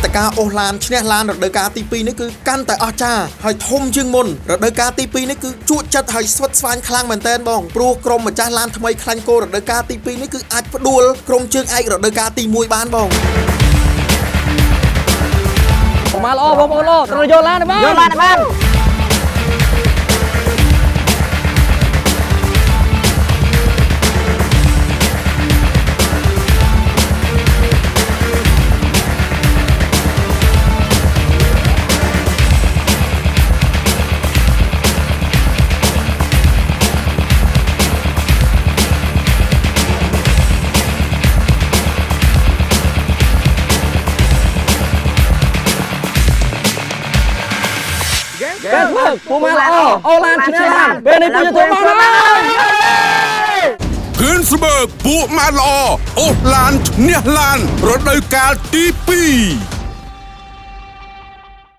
តកាអូឡានឈ្នះឡានរដូវកាលទី2នេះគឺកាន់តែអស្ចារ្យហើយធំជាងមុនរដូវកាលទី2នេះគឺជក់ចិត្តហើយស្វិតស្វាញខ្លាំងមែនទែនបងព្រោះក្រុមម្ចាស់ឡានថ្មីខ្លាញ់គោរដូវកាលទី2នេះគឺអាចផ្ដួលក្រុមជើងឯករដូវកាលទី1បានបងមកល្អបងប្អូនល្អត្រូវយកឡានបានយកឡានបានពូម៉ាល្អអូឡានឈ្នះឡានពេលនេះពូจะធ្វើបានហើយគឿនស្បើកពួកម៉ាល្អអូឡានឈ្នះឡានរដូវកាលទី2